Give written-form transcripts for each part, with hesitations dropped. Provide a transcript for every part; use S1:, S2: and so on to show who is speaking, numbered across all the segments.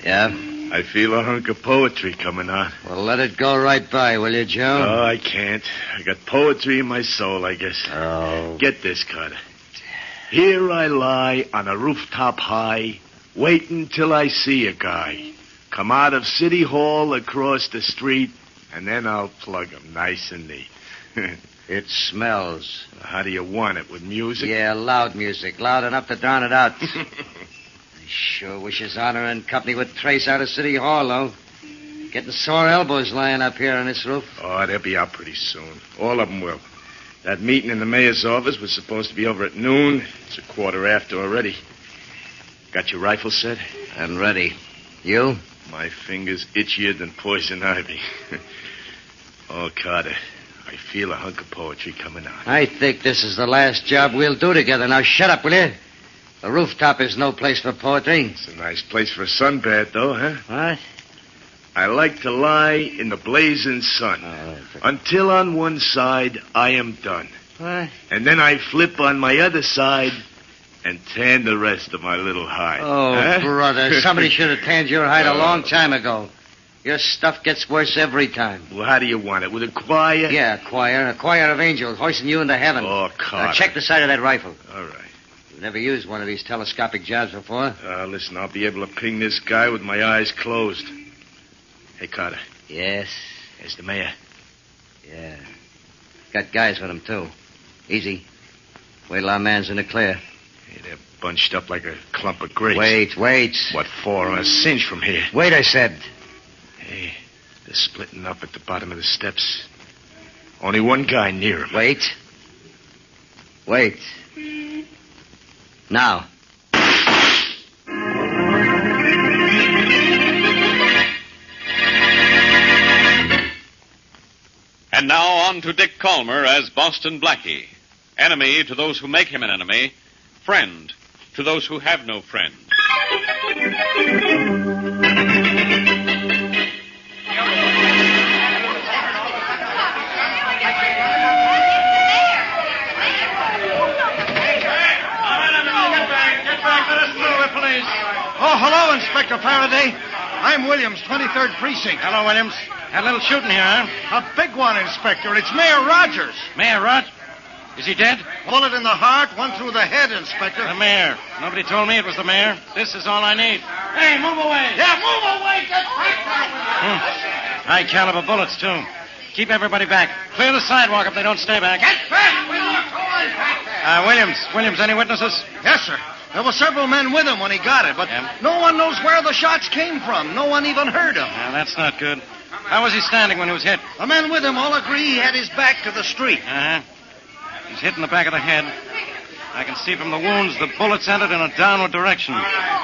S1: Yeah?
S2: I feel a hunk of poetry coming on.
S1: Well, let it go right by, will you, Joe?
S2: Oh, I can't. I got poetry in my soul, I guess.
S1: Oh.
S2: Get this, Carter. Here I lie on a rooftop high, waiting till I see a guy. Come out of City Hall across the street, and then I'll plug him nice and neat.
S1: It smells.
S2: How do you want it, with music?
S1: Yeah, loud music. Loud enough to drown it out. I sure wish His Honor and company would trace out of City Hall, though. Getting sore elbows lying up here on this roof.
S2: Oh, they'll be out pretty soon. All of them will. That meeting in the mayor's office was supposed to be over at noon. It's 1:15 already. Got your rifle set?
S1: I'm ready. You?
S2: My fingers itchier than poison ivy. Oh, Carter, I feel a hunk of poetry coming on.
S1: I think this is the last job we'll do together. Now shut up, will you? The rooftop is no place for poetry.
S2: It's a nice place for a sunbath, though, huh?
S1: What?
S2: I like to lie in the blazing sun until on one side I am done.
S1: What?
S2: And then I flip on my other side and tan the rest of my little hide.
S1: Oh, brother, somebody should have tanned your hide a long time ago. Your stuff gets worse every time.
S2: Well, how do you want it? With a choir?
S1: Yeah, a choir of angels hoisting you into heaven.
S2: Oh, Carter.
S1: Now check the sight of that rifle.
S2: All right.
S1: You've never used one of these telescopic jobs before.
S2: Listen, I'll be able to ping this guy with my eyes closed. Hey, Carter.
S1: Yes?
S2: There's the mayor.
S1: Yeah. Got guys with him, too. Easy. Wait till our man's in the clear.
S2: Hey, they're bunched up like a clump of grapes.
S1: Wait.
S2: What for? On a cinch from here.
S1: Wait, I said.
S2: Hey, they're splitting up at the bottom of the steps. Only one guy near him.
S1: Wait. Now.
S3: And now on to Dick Calmer as Boston Blackie. Enemy to those who make him an enemy. Friend to those who have no friend.
S4: Oh, hello, Inspector Faraday. I'm Williams, 23rd Precinct.
S5: Hello, Williams. Had a little shooting here, huh?
S4: A big one, Inspector. It's Mayor Rogers.
S5: Mayor Rod? Is he dead?
S4: Bullet in the heart, one through the head, Inspector.
S5: The mayor. Nobody told me it was the mayor. This is all I need. Hey, move away.
S4: Yeah, move away. Get back there.
S5: High caliber bullets, too. Keep everybody back. Clear the sidewalk if they don't stay back.
S4: Get back. Go on back there.
S5: Williams, any witnesses?
S4: Yes, sir. There were several men with him when he got it, but no one knows where the shots came from. No one even heard him.
S5: Yeah, that's not good. How was he standing when he was hit?
S4: The men with him all agree he had his back to the street.
S5: Uh-huh. He's hit in the back of the head. I can see from the wounds the bullets entered in a downward direction.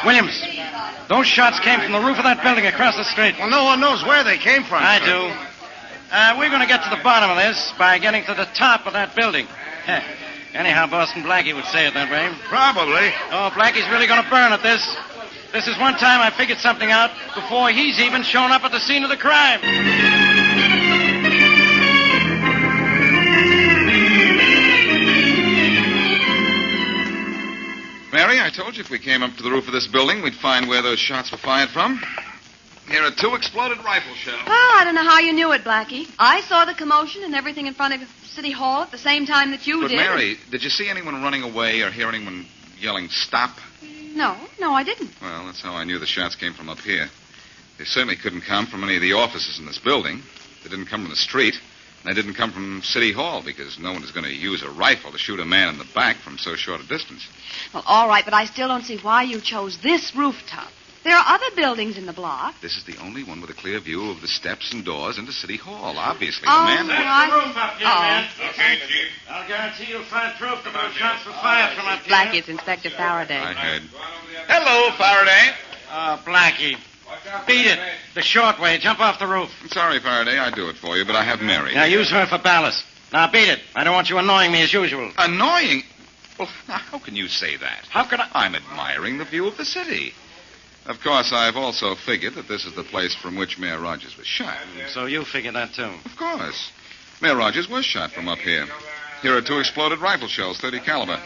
S5: Williams, those shots came from the roof of that building across the street.
S4: Well, no one knows where they came from.
S5: I do. We're going to get to the bottom of this by getting to the top of that building. Anyhow, Boston Blackie would say it that way.
S4: Probably.
S5: Oh, Blackie's really going to burn at this. This is one time I figured something out before he's even shown up at the scene of the crime.
S6: Mary, I told you if we came up to the roof of this building, we'd find where those shots were fired from. Here are 2 exploded rifle shells.
S7: Oh, I don't know how you knew it, Blackie. I saw the commotion and everything in front of City Hall at the same time that you
S6: But
S7: did.
S6: Mary, did you see anyone running away or hear anyone yelling, stop?
S7: No, I didn't.
S6: Well, that's how I knew the shots came from up here. They certainly couldn't come from any of the offices in this building. They didn't come from the street. And they didn't come from City Hall because no one is going to use a rifle to shoot a man in the back from so short a distance.
S7: Well, all right, but I still don't see why you chose this rooftop. There are other buildings in the block.
S6: This is the only one with a clear view of the steps and doors into City Hall. Obviously,
S7: Oh,
S6: the man...
S5: That's the roof up here, man.
S3: Okay, Chief.
S5: I'll guarantee you'll find proof that those shots were fired from up here.
S7: Blackie, it's Inspector Faraday.
S6: I heard.
S3: Hello, Faraday.
S5: Oh, Blackie. Beat it. The short way. Jump off the roof.
S6: I'm sorry, Faraday. I'd do it for you, but I have Mary.
S5: Now, use her for ballast. Now, beat it. I don't want you annoying me as usual.
S6: Annoying? Well, now, how can you say that?
S5: How could I...
S6: I'm admiring the view of the city. Of course, I've also figured that this is the place from which Mayor Rogers was shot.
S5: So you figured that, too.
S6: Of course. Mayor Rogers was shot from up here. Here are 2 exploded rifle shells, 30 caliber.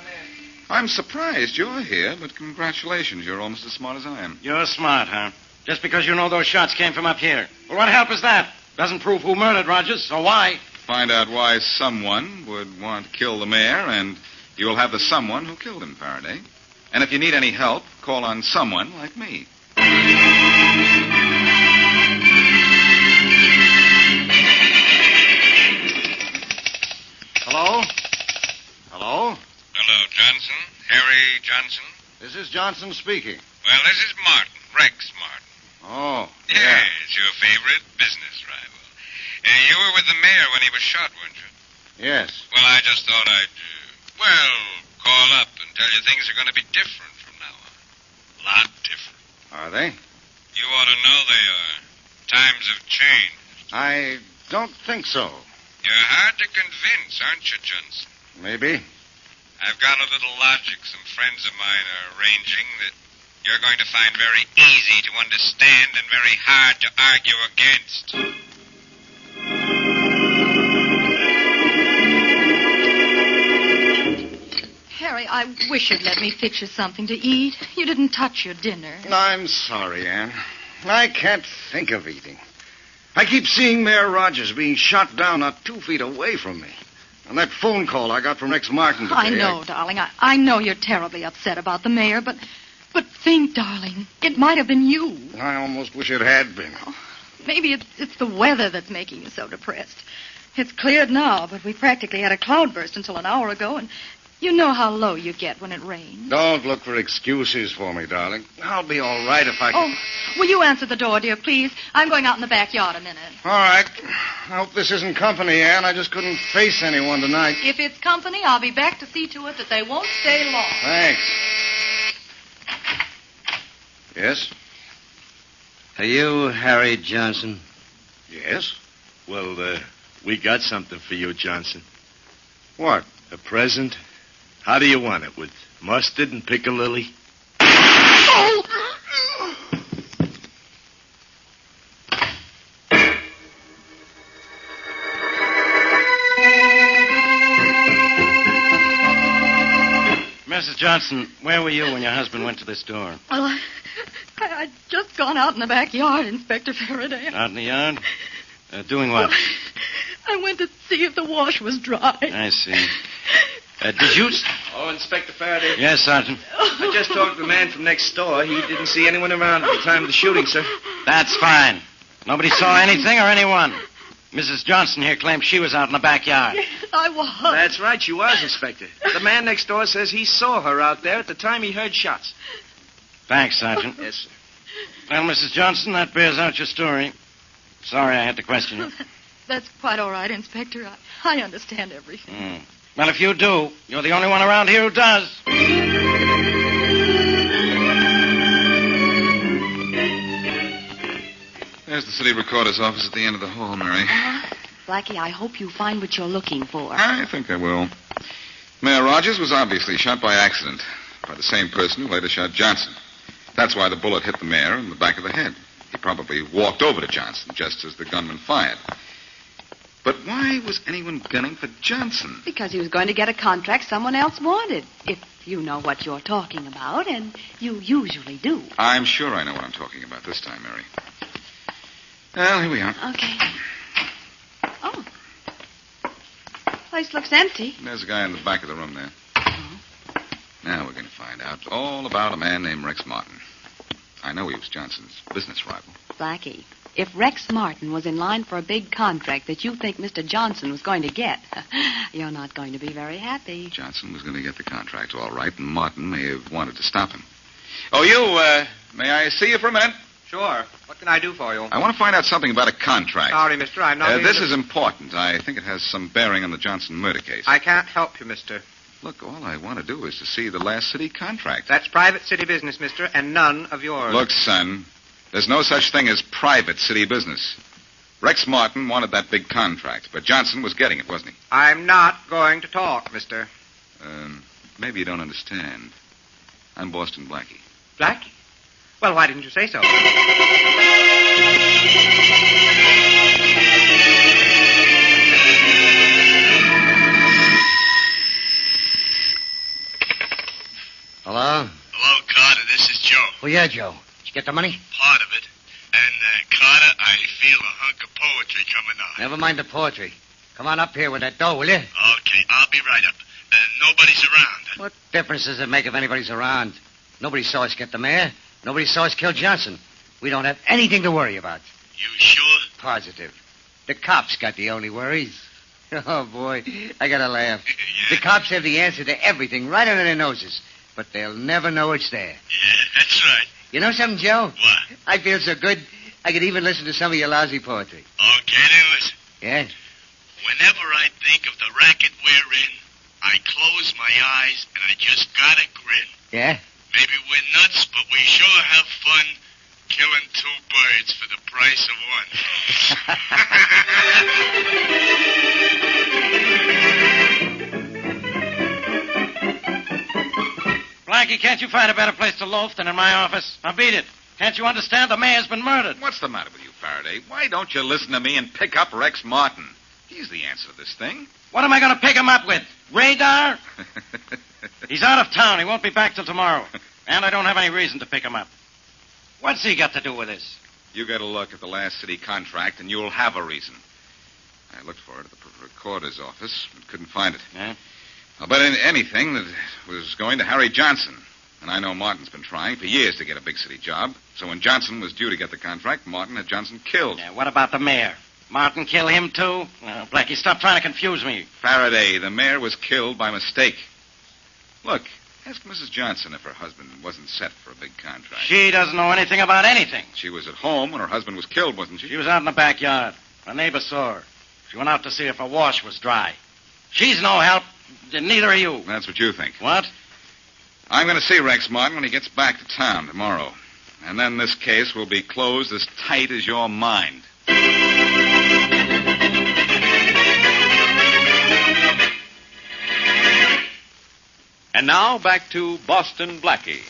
S6: I'm surprised you're here, but congratulations. You're almost as smart as I am.
S5: You're smart, huh? Just because you know those shots came from up here. Well, what help is that? Doesn't prove who murdered Rogers, or why.
S6: Find out why someone would want to kill the mayor, and you'll have the someone who killed him, Faraday. And if you need any help, call on someone like me.
S4: Hello? Hello?
S8: Hello, Johnson. Harry Johnson.
S4: This is Johnson speaking.
S8: Well, this is Martin, Rex Martin.
S4: Oh,
S8: Yes, your favorite business rival. You were with the mayor when he was shot, weren't you?
S4: Yes.
S8: Well, I just thought I'd, call up and tell you things are going to be different from now on. A lot different.
S4: Are they?
S8: You ought to know they are. Times have changed.
S4: I don't think so.
S8: You're hard to convince, aren't you, Johnson?
S4: Maybe.
S8: I've got a little logic some friends of mine are arranging that you're going to find very easy to understand and very hard to argue against.
S7: Harry, I wish you'd let me fix you something to eat. You didn't touch your dinner.
S4: I'm sorry, Ann. I can't think of eating. I keep seeing Mayor Rogers being shot down not 2 feet away from me. And that phone call I got from Rex Martin today.
S7: I know, darling. I know you're terribly upset about the mayor, but think, darling, it might have been you.
S4: I almost wish it had been.
S7: Oh, maybe it's the weather that's making you so depressed. It's cleared now, but we practically had a cloudburst until an hour ago, and you know how low you get when it rains.
S4: Don't look for excuses for me, darling. I'll be all right if I can...
S7: Oh, will you answer the door, dear, please? I'm going out in the backyard a minute.
S4: All right. I hope this isn't company, Ann. I just couldn't face anyone tonight.
S7: If it's company, I'll be back to see to it that they won't stay long.
S4: Thanks. Yes?
S1: Are you Harry Johnson?
S4: Yes?
S2: Well, we got something for you, Johnson.
S4: What?
S2: A present? How do you want it? With mustard and piccalilli?
S5: Mrs. Johnson, where were you when your husband went to this door?
S7: Well, I'd just gone out in the backyard, Inspector Faraday.
S5: Out in the yard? Doing what?
S7: I went to see if the wash was dry.
S5: I see. Did you...
S9: Oh, Inspector Faraday.
S5: Yes, Sergeant.
S9: I just talked to the man from next door. He didn't see anyone around at the time of the shooting, sir.
S5: That's fine. Nobody saw anything or anyone. Mrs. Johnson here claims she was out in the backyard.
S7: Yes, I was.
S9: That's right, she was, Inspector. The man next door says he saw her out there at the time he heard shots.
S5: Thanks, Sergeant.
S9: Yes, sir.
S5: Well, Mrs. Johnson, that bears out your story. Sorry I had to question you.
S7: That's quite all right, Inspector. I understand everything.
S5: Well, if you do, you're the only one around here who does.
S6: There's the city recorder's office at the end of the hall, Mary.
S7: Blackie, I hope you find what you're looking for.
S6: I think I will. Mayor Rogers was obviously shot by accident by the same person who later shot Johnson. That's why the bullet hit the mayor in the back of the head. He probably walked over to Johnson just as the gunman fired. But why was anyone gunning for Johnson?
S7: Because he was going to get a contract someone else wanted. If you know what you're talking about, and you usually do.
S6: I'm sure I know what I'm talking about this time, Mary. Well, here we are.
S7: Okay. Oh. Place looks empty.
S6: There's a guy in the back of the room there. Now we're going to find out all about a man named Rex Martin. I know he was Johnson's business rival.
S10: Blackie, if Rex Martin was in line for a big contract that you think Mr. Johnson was going to get, you're not going to be very happy.
S6: Johnson was going to get the contract, all right, and Martin may have wanted to stop him. Oh, you, may I see you for a minute?
S9: Sure. What can I do for you?
S6: I want to find out something about a contract.
S9: Sorry, mister, I'm not...
S6: This is important. I think it has some bearing on the Johnson murder case.
S9: I can't help you, mister.
S6: Look, all I want to do is to see the last city contract.
S9: That's private city business, mister, and none of yours.
S6: Look, son, there's no such thing as private city business. Rex Martin wanted that big contract, but Johnson was getting it, wasn't he?
S9: I'm not going to talk, mister.
S6: Maybe you don't understand. I'm Boston Blackie.
S9: Blackie? Well, why didn't you say so?
S1: Hello?
S8: Hello, Carter. This is Joe.
S1: Oh, yeah, Joe. Did you get the money?
S8: Part of it.
S2: And, Carter, I feel a hunk of poetry coming on.
S1: Never mind the poetry. Come on up here with that dough, will you?
S2: Okay, I'll be right up. Nobody's around.
S1: What difference does it make if anybody's around? Nobody saw us get the mayor. Nobody saw us kill Johnson. We don't have anything to worry about.
S2: You sure?
S1: Positive. The cops got the only worries. Oh, boy, I gotta laugh. The cops have the answer to everything right under their noses, but they'll never know it's there.
S2: Yeah, that's right.
S1: You know something, Joe?
S2: What?
S1: I feel so good, I could even listen to some of your lousy poetry.
S2: Okay, then listen.
S1: Yeah?
S2: Whenever I think of the racket we're in, I close my eyes and I just gotta grin.
S1: Yeah?
S2: Maybe we're nuts, but we sure have fun killing two birds for the price of one.
S5: Blackie, can't you find a better place to loaf than in my office? Now beat it. Can't you understand the mayor's been murdered?
S6: What's the matter with you, Faraday? Why don't you listen to me and pick up Rex Martin? He's the answer to this thing.
S5: What am I going to pick him up with? Radar? He's out of town. He won't be back till tomorrow. And I don't have any reason to pick him up. What's he got to do with this?
S6: You get a look at the last city contract, and you'll have a reason. I looked for it at the recorder's office, but couldn't find it.
S5: Yeah?
S6: I'll bet anything that it was going to Harry Johnson. And I know Martin's been trying for years to get a big city job. So when Johnson was due to get the contract, Martin had Johnson killed.
S5: Yeah, what about the mayor? Martin kill him, too? Oh, Blackie, stop trying to confuse me.
S6: Faraday, the mayor was killed by mistake. Look, ask Mrs. Johnson if her husband wasn't set for a big contract.
S5: She doesn't know anything about anything.
S6: She was at home when her husband was killed, wasn't she?
S5: She was out in the backyard. A neighbor saw her. She went out to see if her wash was dry. She's no help. Neither are you.
S6: That's what you think.
S5: What?
S6: I'm going to see Rex Martin when he gets back to town tomorrow. And then this case will be closed as tight as your mind.
S3: And now back to Boston Blackie.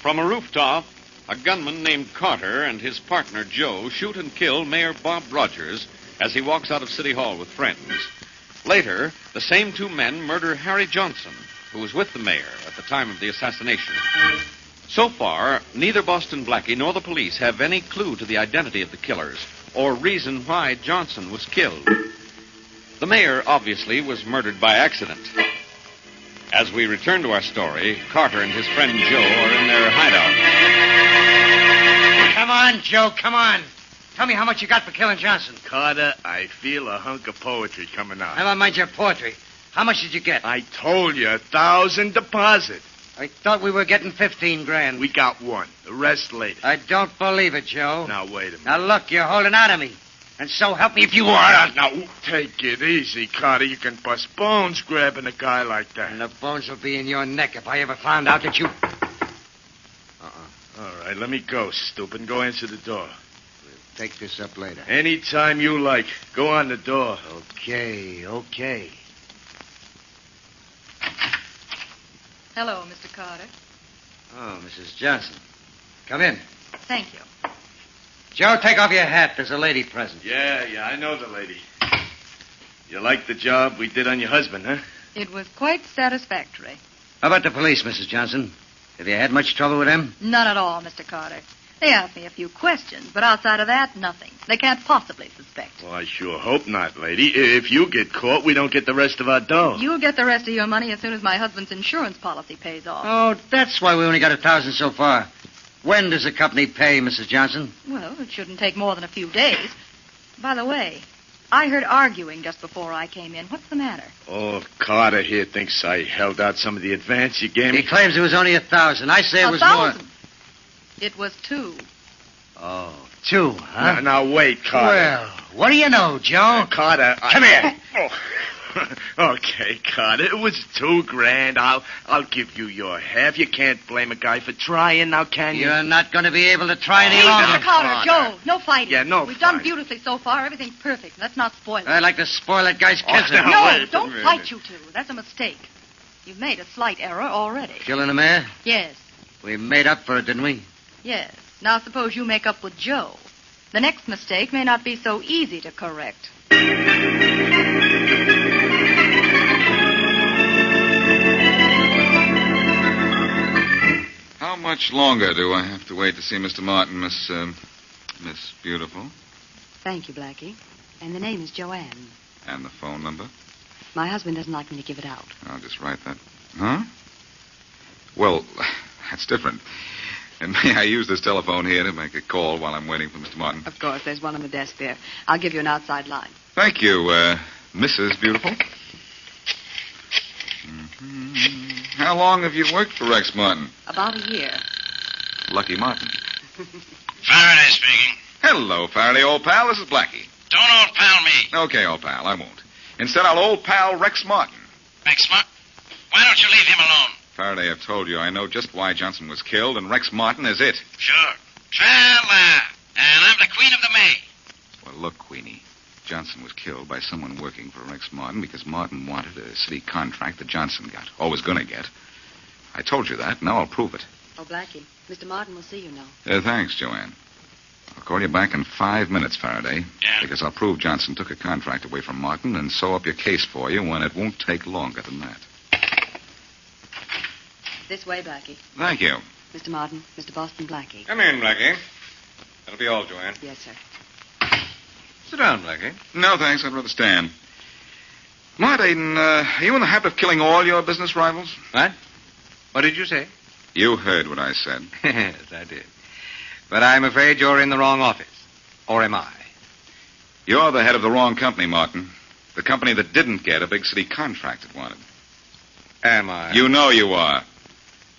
S3: From a rooftop, a gunman named Carter and his partner Joe shoot and kill Mayor Bob Rogers as he walks out of City Hall with friends. Later, the same two men murder Harry Johnson, who was with the mayor at the time of the assassination. So far, neither Boston Blackie nor the police have any clue to the identity of the killers or reason why Johnson was killed. The mayor, obviously, was murdered by accident. As we return to our story, Carter and his friend Joe are in their hideout.
S1: Come on, Joe, come on. Tell me how much you got for killing Johnson.
S2: Carter, I feel a hunk of poetry coming out.
S1: Never mind your poetry. How much did you get?
S2: I told you, 1,000 deposit.
S1: I thought we were getting 15 grand.
S2: We got one. The rest later.
S1: I don't believe it, Joe.
S2: Now, wait a minute.
S1: Now, look, you're holding out on me. And so help me if you are.
S2: Now, take it easy, Carter. You can bust bones grabbing a guy like that.
S1: And the bones will be in your neck if I ever found out that you...
S2: All right, let me go, stupid. Go answer the door.
S1: We'll take this up later.
S2: Anytime you like. Go on the door.
S1: Okay.
S7: Hello, Mr. Carter.
S1: Oh, Mrs. Johnson. Come in.
S7: Thank you.
S1: Joe, take off your hat. There's a lady present.
S2: Yeah, I know the lady. You like the job we did on your husband, huh?
S7: It was quite satisfactory.
S1: How about the police, Mrs. Johnson? Have you had much trouble with them?
S7: None at all, Mr. Carter. They asked me a few questions, but outside of that, nothing. They can't possibly suspect.
S2: Well, I sure hope not, lady. If you get caught, we don't get the rest of our dough.
S7: You'll get the rest of your money as soon as my husband's insurance policy pays off.
S1: Oh, that's why we only got 1,000 so far. When does the company pay, Mrs. Johnson?
S7: Well, it shouldn't take more than a few days. By the way, I heard arguing just before I came in. What's the matter?
S2: Oh, Carter here thinks I held out some of the advance you gave me.
S1: He claims it was only 1,000. I say it was
S7: 1,000?
S1: more.
S7: It was 2.
S1: Oh, 2, huh?
S2: Now, wait, Carter.
S1: Well, what do you know, Joe?
S2: Carter,
S1: Come here.
S2: Okay, Carter, it was $2,000. I'll give you your half. You can't blame a guy for trying, now can you?
S1: You're not going to be able to try any
S7: Hey,
S1: longer.
S7: Mr. Carter, Joe, no fighting.
S2: Yeah, no
S7: We've
S2: fighting.
S7: done beautifully so far. Everything's perfect. Let's not spoil it.
S1: I'd like to spoil that guy's cancer.
S2: now,
S7: No,
S2: wait a
S7: don't
S2: minute.
S7: fight, you two. That's a mistake. You've made a slight error already.
S1: Killing the mayor?
S7: Yes,
S1: We made up for it, didn't we?
S7: yes. Now suppose you make up with Joe. The next mistake may not be so easy to correct.
S6: much longer do I have to wait to see Mr. Martin, Miss Beautiful?
S10: Thank you, Blackie. And the name is Joanne.
S6: And the phone number?
S10: My husband doesn't like me to give it out.
S6: I'll just write that. Huh? Well, that's different. And may I use this telephone here to make a call while I'm waiting for Mr. Martin?
S10: Of course, there's one on the desk there. I'll give you an outside line.
S6: Thank you, Mrs. Beautiful. Mm-hmm. How long have you worked for Rex Martin?
S10: About a year.
S6: Lucky Martin.
S8: Faraday speaking.
S6: Hello, Faraday, old pal. This is Blackie.
S8: Don't old pal me.
S6: Okay, old pal, I won't. Instead, I'll old pal Rex Martin.
S8: Rex Martin? Why don't you leave him alone?
S6: Faraday, I've told you I know just why Johnson was killed, and Rex Martin is it.
S8: Sure. Tra-la. And I'm the queen of the May.
S6: Well, look, Queenie. Johnson was killed by someone working for Rex Martin because Martin wanted a city contract that Johnson got, or was going to get. I told you that. Now I'll prove it.
S10: Oh, Blackie, Mr. Martin will see you now.
S6: Thanks, Joanne. I'll call you back in 5 minutes, Faraday.
S8: Yeah.
S6: Because I'll prove Johnson took a contract away from Martin and sew up your case for you when it won't take longer than that.
S10: This way, Blackie.
S6: Thank you.
S10: Mr. Martin, Mr. Boston Blackie.
S5: Come in, Blackie. That'll be all, Joanne.
S10: Yes, sir.
S5: Sit down, Blackie.
S6: No, thanks. I'd rather stand. Martin, are you in the habit of killing all your business rivals?
S5: What? What did you say?
S6: You heard what I said.
S5: Yes, I did. But I'm afraid you're in the wrong office. Or am I?
S6: You're the head of the wrong company, Martin. The company that didn't get a big city contract it wanted.
S5: Am I?
S6: You know you are.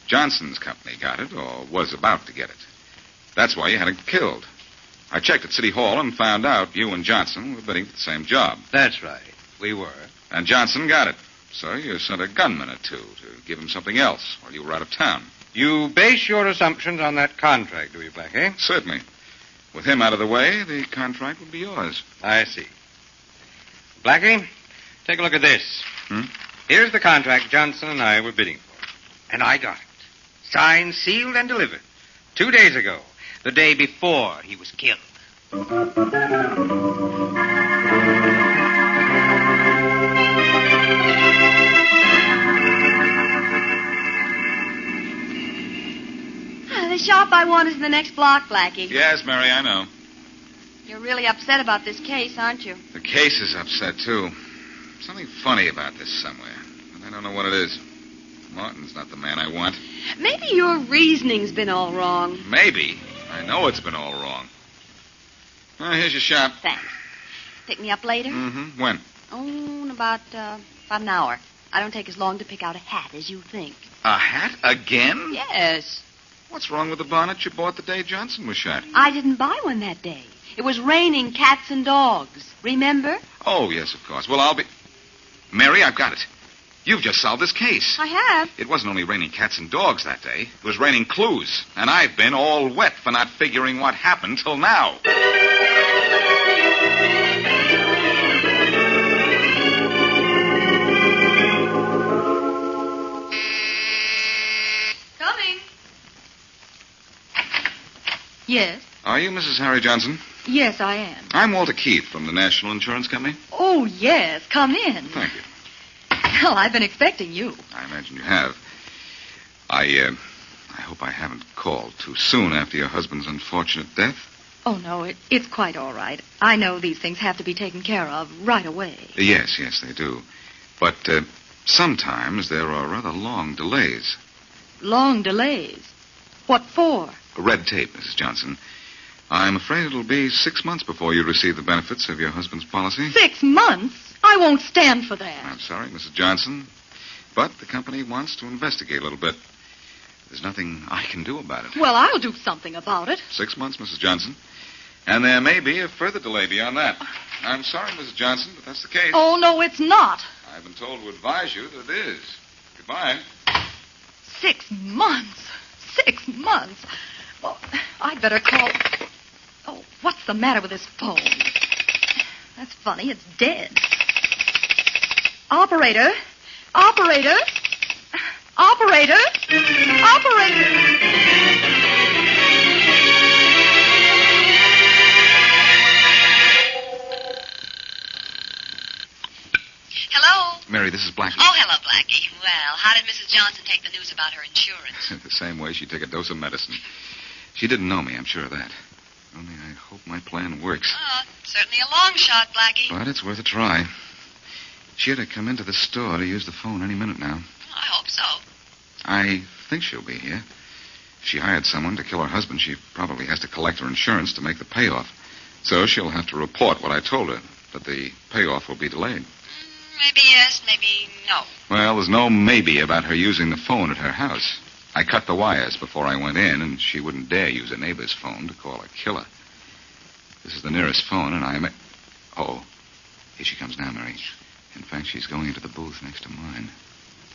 S6: Johnson's company got it, or was about to get it. That's why you had it killed. I checked at City Hall and found out you and Johnson were bidding for the same job.
S5: That's right. We were.
S6: And Johnson got it. So you sent a gunman or two to give him something else while you were out of town.
S5: You base your assumptions on that contract, do you, Blackie?
S6: Certainly. With him out of the way, the contract would be yours.
S5: I see. Blackie, take a look at this. Here's the contract Johnson and I were bidding for. And I got it. Signed, sealed, and delivered. 2 days ago. The day before he was killed.
S10: The shop I want is in the next block, Blackie.
S6: Yes, Mary, I know.
S10: You're really upset about this case, aren't you?
S6: The case is upset, too. Something funny about this somewhere. And I don't know what it is. Martin's not the man I want.
S10: Maybe your reasoning's been all wrong.
S6: Maybe. I know it's been all wrong. Well, here's your shop.
S10: Thanks. Pick me up later?
S6: Mm-hmm. When?
S10: Oh, in about an hour. I don't take as long to pick out a hat as you think.
S6: A hat? Again?
S10: Yes.
S6: What's wrong with the bonnet you bought the day Johnson was shot?
S10: I didn't buy one that day. It was raining cats and dogs. Remember?
S6: Oh, yes, of course. Well, I'll be... Mary, I've got it. You've just solved this case.
S10: I have.
S6: It wasn't only raining cats and dogs that day. It was raining clues. And I've been all wet for not figuring what happened till now.
S7: Coming. Yes?
S6: Are you Mrs. Harry Johnson?
S7: Yes, I am.
S6: I'm Walter Keith from the National Insurance Company.
S7: Oh, yes. Come in.
S6: Thank you.
S7: Well, I've been expecting you.
S6: I imagine you have. I hope I haven't called too soon after your husband's unfortunate death.
S7: Oh, no, it's quite all right. I know these things have to be taken care of right away.
S6: Yes, they do. But sometimes there are rather long delays.
S7: Long delays? What for?
S6: Red tape, Mrs. Johnson. I'm afraid it'll be 6 months before you receive the benefits of your husband's policy.
S7: 6 months? I won't stand for that.
S6: I'm sorry, Mrs. Johnson, but the company wants to investigate a little bit. There's nothing I can do about it.
S7: Well, I'll do something about it.
S6: 6 months, Mrs. Johnson. And there may be a further delay beyond that. I'm sorry, Mrs. Johnson, but that's the case.
S7: Oh, no, it's not.
S6: I've been told to advise you that it is. Goodbye.
S7: 6 months. 6 months. Well, I'd better call... Oh, what's the matter with this phone? That's funny. It's dead. Operator. Operator. Operator. Operator.
S11: Hello?
S6: Mary, this is Blackie.
S11: Oh, hello, Blackie.
S10: Blackie. Well, how did Mrs. Johnson take the news about her insurance?
S6: The same way she took a dose of medicine. She didn't know me, I'm sure of that. Only I hope my plan works.
S10: Certainly a long shot, Blackie.
S6: But it's worth a try. She ought to come into the store to use the phone any minute now.
S10: I hope so.
S6: I think she'll be here. If she hired someone to kill her husband, she probably has to collect her insurance to make the payoff. So she'll have to report what I told her, that the payoff will be delayed.
S10: Maybe yes, maybe no.
S6: Well, there's no maybe about her using the phone at her house. I cut the wires before I went in, and she wouldn't dare use a neighbor's phone to call a killer. This is the nearest phone, and I may... Oh, here she comes now, Mary. In fact, she's going into the booth next to mine.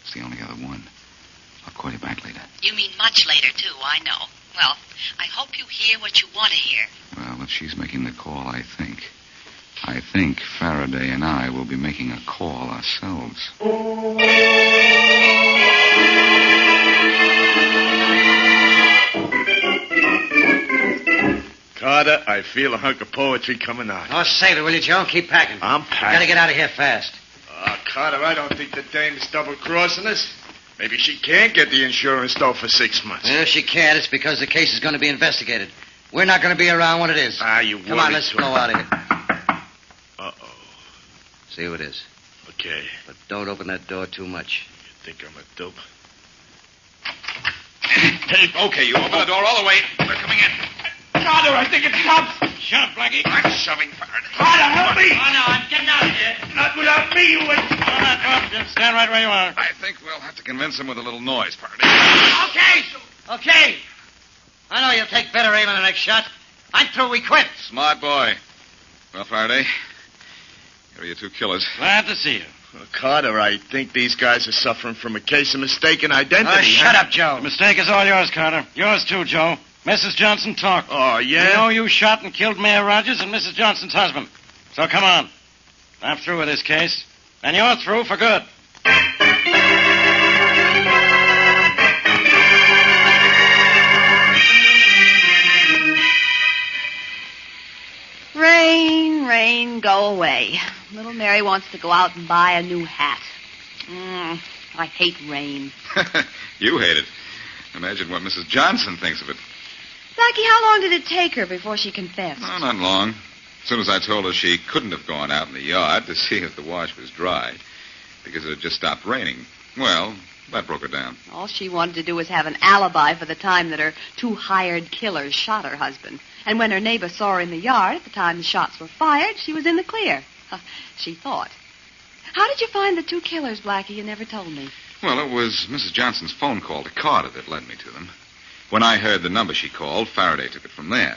S6: It's the only other one. I'll call you back later.
S10: You mean much later, too, I know. Well, I hope you hear what you want to hear.
S6: Well, if she's making the call, I think Faraday and I will be making a call ourselves.
S2: Carter, I feel a hunk of poetry coming out.
S1: Oh, save it, will you, Joe? Keep packing.
S2: I'm
S1: We
S2: packing.
S1: gotta get out of here fast.
S2: Carter, I don't think the dame is double-crossing us. Maybe she can't get the insurance, though, for 6 months.
S1: Well, if she can't, it's because the case is going to be investigated. We're not going to be around when it is.
S2: You
S1: Come on, let's blow out of here.
S2: Uh-oh.
S1: See who it is.
S2: Okay.
S1: But don't open that door too much.
S2: You think I'm a dope?
S3: Hey, okay, you open the door all the way. We're coming in.
S9: Carter, I think it's cops.
S3: Shut up, Blackie. I'm shoving Faraday.
S9: Carter, help me.
S11: Oh, no, I'm getting out of here.
S9: Not without me, you wait.
S3: Just stand right where you are.
S6: I think we'll have to convince him with a little noise, Faraday.
S1: Okay. I know you'll take better aim on the next shot. I'm through. We quit.
S6: Smart boy. Well, Faraday, here are your two killers.
S3: Glad to see you.
S2: Well, Carter, I think these guys are suffering from a case of mistaken identity.
S1: Shut up, Joe.
S3: The mistake is all yours, Carter. Yours too, Joe. Mrs. Johnson talked.
S2: Oh, yeah?
S3: We know you shot and killed Mayor Rogers and Mrs. Johnson's husband. So come on. I'm through with this case. And you're through for good.
S10: Rain, rain, go away. Little Mary wants to go out and buy a new hat. I hate rain.
S6: You hate it. Imagine what Mrs. Johnson thinks of it.
S10: Blackie, how long did it take her before she confessed?
S6: Oh, not long. As soon as I told her she couldn't have gone out in the yard to see if the wash was dry, because it had just stopped raining. Well, that broke her down.
S10: All she wanted to do was have an alibi for the time that her two hired killers shot her husband. And when her neighbor saw her in the yard at the time the shots were fired, she was in the clear. She thought. How did you find the two killers, Blackie? You never told me.
S6: Well, it was Mrs. Johnson's phone call to Carter that led me to them. When I heard the number she called, Faraday took it from there.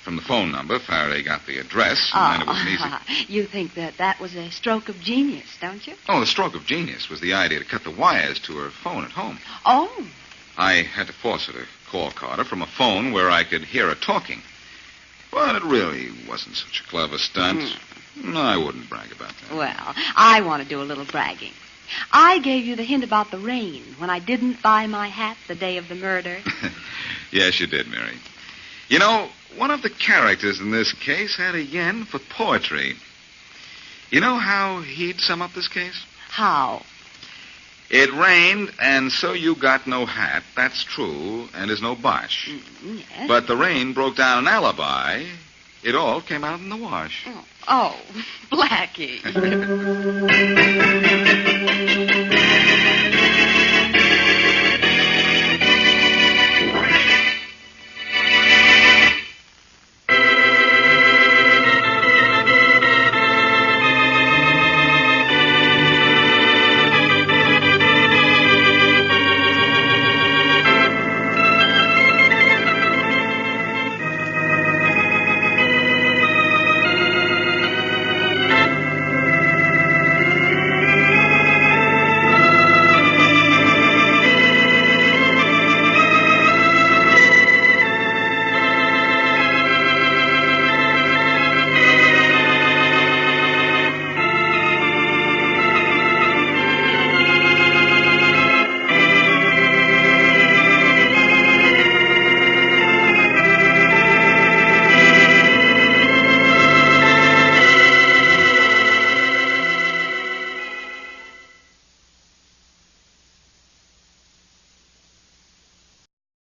S6: From the phone number, Faraday got the address, and then it was an easy...
S10: You think that was a stroke of genius, don't you?
S6: Oh, the stroke of genius was the idea to cut the wires to her phone at home.
S10: Oh.
S6: I had to force her to call Carter from a phone where I could hear her talking. But it really wasn't such a clever stunt. No, I wouldn't brag about that.
S10: Well, I want to do a little bragging. I gave you the hint about the rain when I didn't buy my hat the day of the murder.
S6: Yes, you did, Mary. You know, one of the characters in this case had a yen for poetry. You know how he'd sum up this case?
S10: How?
S6: It rained, and so you got no hat. That's true, and is no bosh.
S10: Yes.
S6: But the rain broke down an alibi. It all came out in the wash.
S10: Oh, Blackie.